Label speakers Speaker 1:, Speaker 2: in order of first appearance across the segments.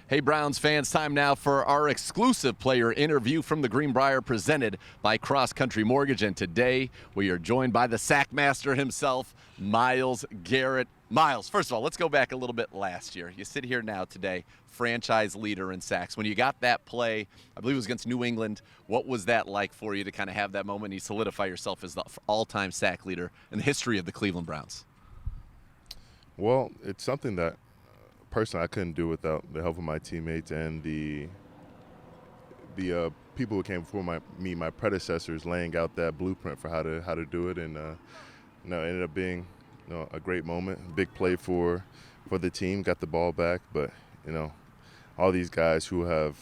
Speaker 1: Hey, Browns fans, time now for our exclusive player interview from the Greenbrier presented by Cross Country Mortgage. And today we are joined by the sack master himself, Myles Garrett. Myles, first of all, let's go back a little bit last year. You sit here now today, franchise leader in sacks. When you got that play, I believe it was against New England, what was that like for you to kind of have that moment and you solidify yourself as the all-time sack leader in the history of the Cleveland Browns?
Speaker 2: Well, it's something that personally I couldn't do without the help of my teammates and the people who came before my predecessors, laying out that blueprint for how to do it, and it ended up being a great moment, a big play for the team, got the ball back, but all these guys who have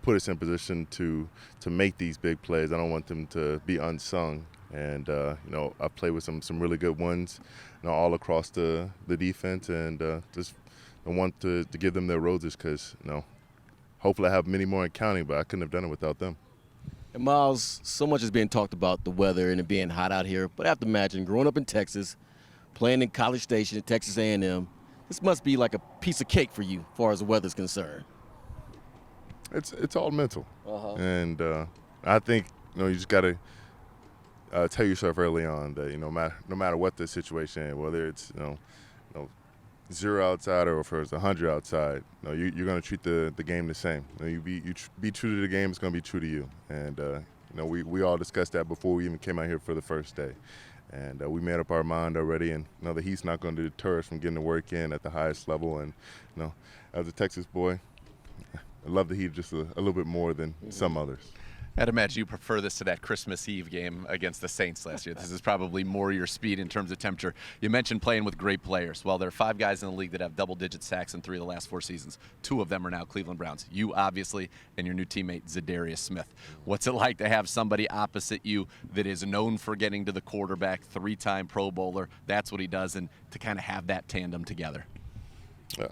Speaker 2: put us in position to make these big plays, I don't want them to be unsung. And I played with some really good ones, all across the defense, and just I want to give them their roses because hopefully I have many more in counting, but I couldn't have done it without them.
Speaker 3: And Myles, so much is being talked about the weather and it being hot out here, but I have to imagine growing up in Texas, playing in College Station at Texas A&M, this must be like a piece of cake for you as far as the weather's concerned.
Speaker 2: It's all mental, and I think you just got to tell yourself early on that no matter what the situation is, whether it's 0 outside or if it's 100 outside, you're going to treat the game the same. You be true to the game, it's going to be true to you. And we all discussed that before we even came out here for the first day. And we made up our mind already, and the heat's not going to deter us from getting the work in at the highest level. And as a Texas boy, I love the heat just a little bit more than some others.
Speaker 1: I'd imagine you prefer this to that Christmas Eve game against the Saints last year. This is probably more your speed in terms of temperature. You mentioned playing with great players. Well, there are 5 guys in the league that have double-digit sacks in 3 of the last 4 seasons. 2 of them are now Cleveland Browns. You, obviously, and your new teammate, Za'Darius Smith. What's it like to have somebody opposite you that is known for getting to the quarterback, 3-time Pro Bowler? That's what he does, and to kind of have that tandem together.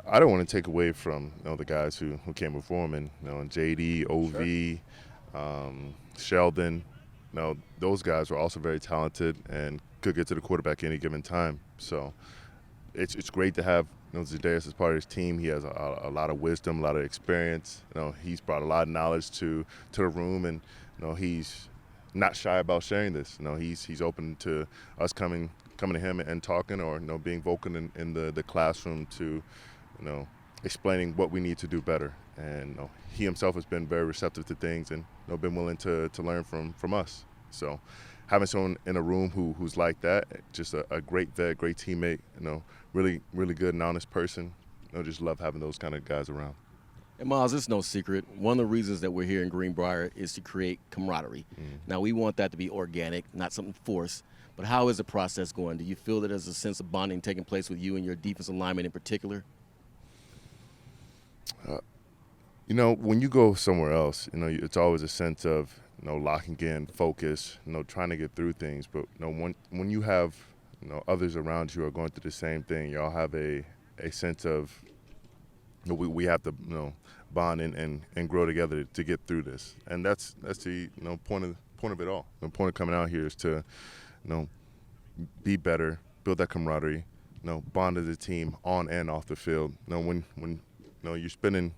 Speaker 2: I don't want to take away from the guys who came before him, and JD, OV, Sheldon, those guys were also very talented and could get to the quarterback any given time. So it's great to have Za'Darius as part of his team. He has a lot of wisdom, a lot of experience. He's brought a lot of knowledge to the room, and he's not shy about sharing this. He's open to us coming to him and talking, or being vocal in the classroom to explaining what we need to do better. And he himself has been very receptive to things and been willing to learn from us. So having someone in a room who's like that, just a great vet, great teammate, really, really good and honest person, just love having those kind of guys around.
Speaker 3: And Myles, it's no secret, one of the reasons that we're here in Greenbrier is to create camaraderie. Now, we want that to be organic, not something forced. But how is the process going? Do you feel that there's a sense of bonding taking place with you and your defensive lineman in particular?
Speaker 2: When you go somewhere else, it's always a sense of, locking in, focus, trying to get through things. But, when you have, others around you are going through the same thing, y'all have a sense of, we have to, bond and grow together to get through this. And that's the, point of it all. The point of coming out here is to, be better, build that camaraderie, bond as a team on and off the field. When you're spending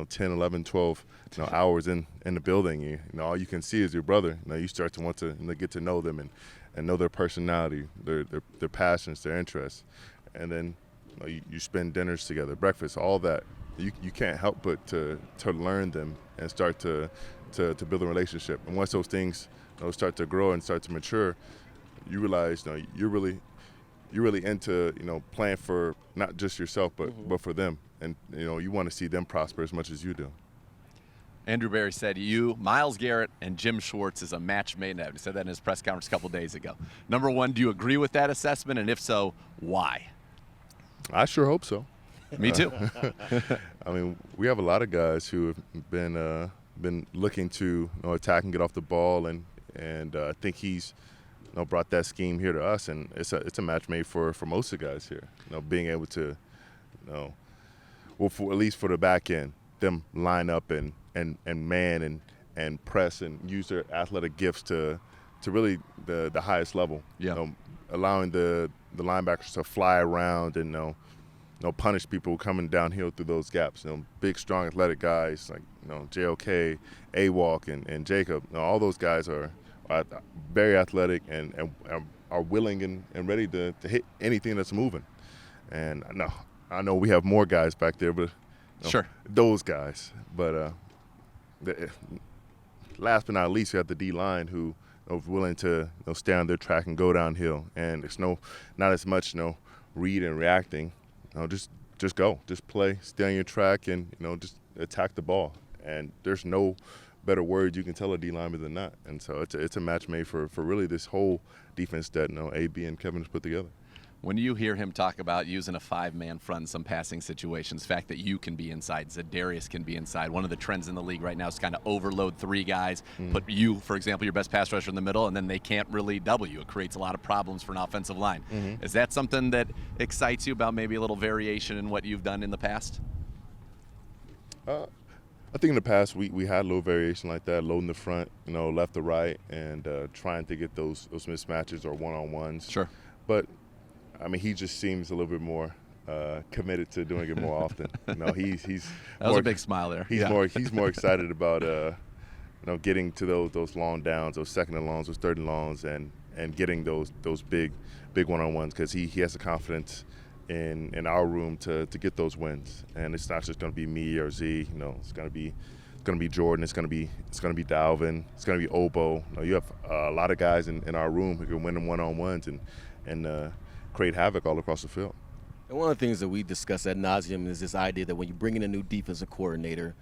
Speaker 2: 10, 11, 12 hours in the building, all you can see is your brother. You start to want to get to know them and know their personality, their passions, their interests. And then you spend dinners together, breakfast, all that. You can't help but to learn them and start to build a relationship. And once those things start to grow and start to mature, you realize you're really into playing for not just yourself but for them. And you want to see them prosper as much as you do.
Speaker 1: Andrew Berry said you, Myles Garrett, and Jim Schwartz is a match made in heaven. He said that in his press conference a couple days ago. Number one, do you agree with that assessment? And if so, why?
Speaker 2: I sure hope so.
Speaker 1: Me too.
Speaker 2: I mean, we have a lot of guys who have been looking to attack and get off the ball, and I think he's brought that scheme here to us, and it's a match made for most of the guys here. Being able to, at least for the back end, them line up and man and press and use their athletic gifts to really the highest level.
Speaker 1: Yeah.
Speaker 2: Allowing the linebackers to fly around and punish people coming downhill through those gaps. Big, strong, athletic guys like JOK, A-Walk, and Jacob. All those guys are very athletic and are willing and ready to hit anything that's moving. And I know we have more guys back there, but
Speaker 1: sure,
Speaker 2: those guys. But last but not least, you have the D-line who are willing to stay on their track and go downhill. And there's not as much read and reacting. Just go, just play, stay on your track, and just attack the ball. And there's no better word you can tell a D lineman than that. And so it's a match made for really this whole defense that AB and Kevin has put together.
Speaker 1: When you hear him talk about using a 5-man front in some passing situations, the fact that you can be inside, Za'Darius can be inside, one of the trends in the league right now is kind of overload 3 guys, put you, for example, your best pass rusher in the middle, and then they can't really double you. It creates a lot of problems for an offensive line. Is that something that excites you about maybe a little variation in what you've done in the past?
Speaker 2: I think in the past we had a little variation like that, loading the front, left to right, and trying to get those mismatches or one-on-ones.
Speaker 1: Sure.
Speaker 2: But I mean, he just seems a little bit more committed to doing it more often. He's
Speaker 1: that was a big smile there.
Speaker 2: He's more excited about getting to those long downs, those second and longs, those third and longs, and getting those big one-on-ones, because he has the confidence in our room to get those wins. And it's not just going to be me or Z. It's going to be Jordan. It's going to be Dalvin. It's going to be Obo. You have a lot of guys in our room who can win them one-on-ones and create havoc all across the field.
Speaker 3: And one of the things that we discuss ad nauseum is this idea that when you bring in a new defensive coordinator,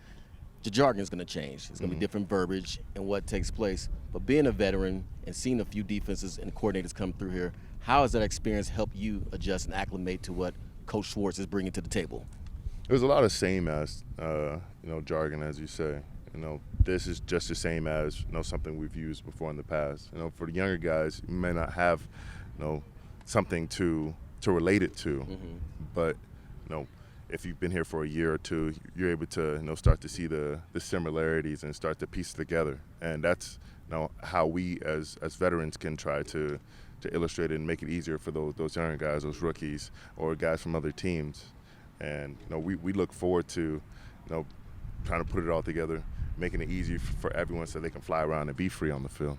Speaker 3: the jargon is going to change. It's going to be different verbiage and what takes place. But being a veteran and seeing a few defenses and coordinators come through here, how has that experience helped you adjust and acclimate to what Coach Schwartz is bringing to the table?
Speaker 2: There's a lot of same as jargon, as you say. This is just the same as something we've used before in the past. For the younger guys, you may not have something to relate it to, but if you've been here for a year or two, you're able to start to see the similarities and start to piece together. And that's how we as veterans can try to illustrate it and make it easier for those younger guys, those rookies, or guys from other teams. And we look forward to trying to put it all together, making it easy for everyone so they can fly around and be free on the field.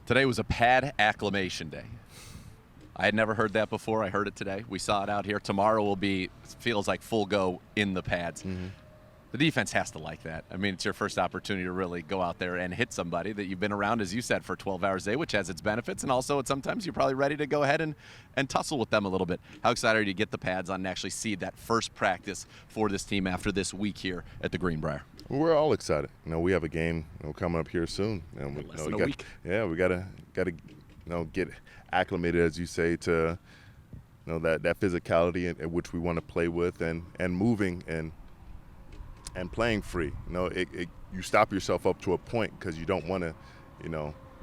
Speaker 1: Today was a pad acclimation day. I had never heard that before. I heard it today. We saw it out here. Tomorrow will be, feels like full go in the pads. The defense has to like that. I mean, it's your first opportunity to really go out there and hit somebody that you've been around, as you said, for 12 hours a day, which has its benefits. And also, sometimes you're probably ready to go ahead and tussle with them a little bit. How excited are you to get the pads on and actually see that first practice for this team after this week here at the Greenbrier?
Speaker 2: We're all excited. We have a game coming up here soon. And
Speaker 1: less than a week.
Speaker 2: Yeah, we gotta get acclimated, as you say, to that physicality in which we want to play with and moving and playing free. You stop yourself up to a point because you don't want to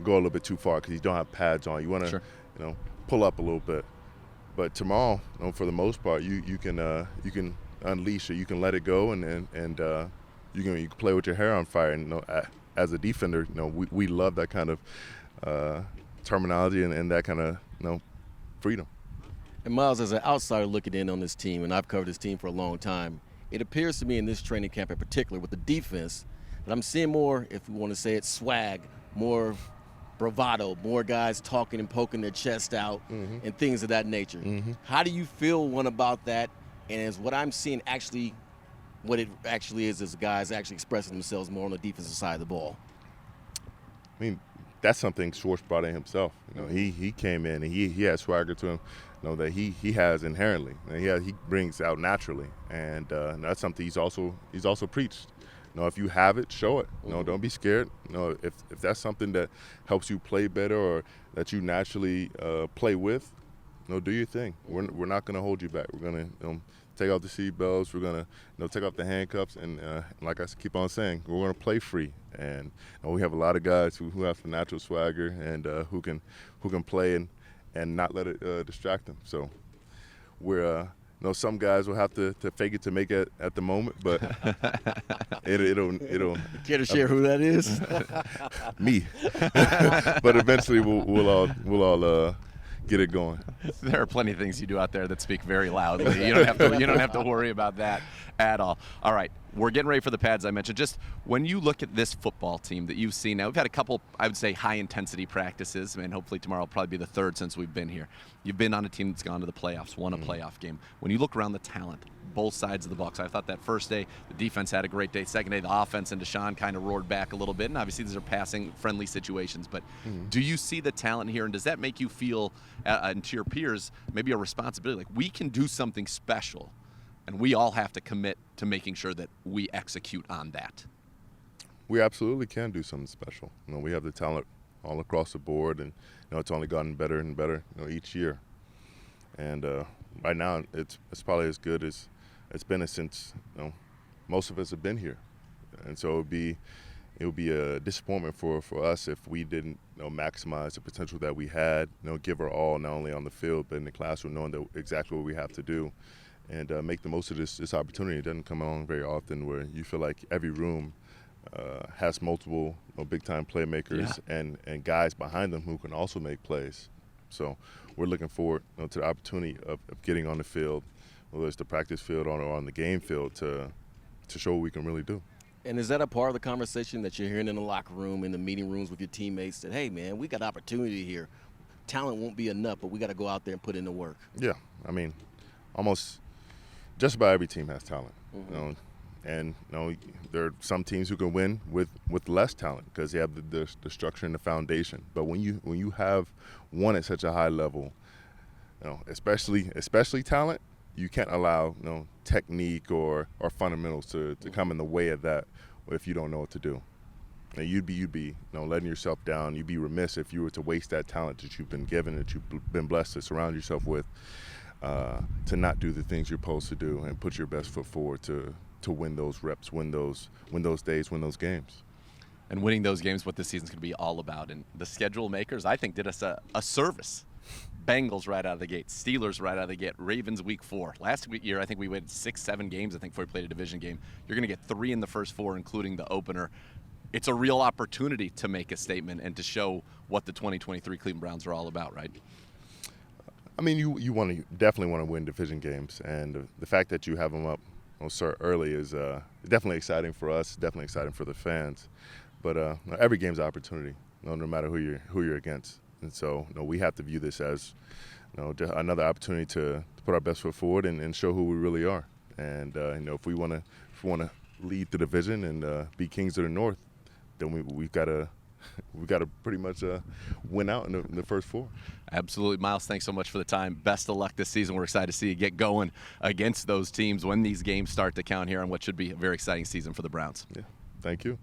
Speaker 2: go a little bit too far because you don't have pads on. You want to pull up a little bit. But tomorrow, for the most part, you can unleash it. You can let it go and you can play with your hair on fire. And as a defender, we love that kind of terminology and that kind of freedom.
Speaker 3: And Myles, as an outsider looking in on this team, and I've covered this team for a long time, it appears to me in this training camp in particular with the defense that I'm seeing more, if we want to say it, swag, more bravado, more guys talking and poking their chest out and things of that nature. How do you feel about that? And is what I'm seeing actually what it actually is guys actually expressing themselves more on the defensive side of the ball?
Speaker 2: I mean, that's something Schwartz brought in himself. He came in and he has swagger to him, that he has inherently. And he brings out naturally, and that's something he's also preached. If you have it, show it. Don't be scared. If that's something that helps you play better or that you naturally play with, do your thing. We're not going to hold you back. We're going to take off the seat belts. We're going to take off the handcuffs, and like I keep on saying, we're going to play free. And we have a lot of guys who have the natural swagger and who can play and not let it distract them. So we're some guys will have to fake it to make it at the moment, but it'll
Speaker 3: Care to share who that is?
Speaker 2: me. But eventually we'll all get it going.
Speaker 1: There are plenty of things you do out there that speak very loudly. You don't have to worry about that at all. All right, we're getting ready for the pads I mentioned. Just when you look at this football team that you've seen now, we've had a couple, I would say, high-intensity practices. I mean, hopefully tomorrow will probably be the third since we've been here. You've been on a team that's gone to the playoffs, won a playoff game. When you look around the talent, both sides of the ball, I thought that first day the defense had a great day. Second day, the offense and Deshaun kind of roared back a little bit. And obviously these are passing-friendly situations. But do you see the talent here, and does that make you feel, and to your peers, maybe a responsibility? Like, we can do something special, and we all have to commit to making sure that we execute on that.
Speaker 2: We absolutely can do something special. We have the talent all across the board, and it's only gotten better and better each year. And right now it's probably as good as it's been since most of us have been here. And so it would be a disappointment for us if we didn't maximize the potential that we had, give our all, not only on the field but in the classroom, knowing exactly what we have to do, and make the most of this opportunity. It doesn't come along very often where you feel like every room has multiple big-time playmakers and guys behind them who can also make plays. So we're looking forward to the opportunity of getting on the field, whether it's the practice field or on the game field, to show what we can really do.
Speaker 3: And is that a part of the conversation that you're hearing in the locker room, in the meeting rooms with your teammates, that, hey, man, we got opportunity here. Talent won't be enough, but we got to go out there and put in the work? Yeah.
Speaker 2: I mean, almost just about every team has talent. And there are some teams who can win with less talent because they have the structure and the foundation. But when you have one at such a high level, especially talent, you can't allow technique or fundamentals to come in the way of that if you don't know what to do. And you'd be letting yourself down. You'd be remiss if you were to waste that talent that you've been given, that you've been blessed to surround yourself with, to not do the things you're supposed to do and put your best foot forward to win those reps, win those days, win those games.
Speaker 1: And winning those games, what this season's going to be all about. And the schedule makers, I think, did us a service. Bengals right out of the gate, Steelers right out of the gate, Ravens week 4. Last year, I think we waited 6-7 games, before we played a division game. You're going to get 3 in the first 4, including the opener. It's a real opportunity to make a statement and to show what the 2023 Cleveland Browns are all about, right?
Speaker 2: I mean, you definitely want to win division games, and the fact that you have them up so early is definitely exciting for us, definitely exciting for the fans. But every game's an opportunity, no matter who you're against. And so we have to view this as another opportunity to put our best foot forward and show who we really are. And if we want to lead the division and be kings of the North, then we've got to pretty much win out in the first 4.
Speaker 1: Absolutely. Myles, thanks so much for the time. Best of luck this season. We're excited to see you get going against those teams when these games start to count here on what should be a very exciting season for the Browns.
Speaker 2: Yeah. Thank you.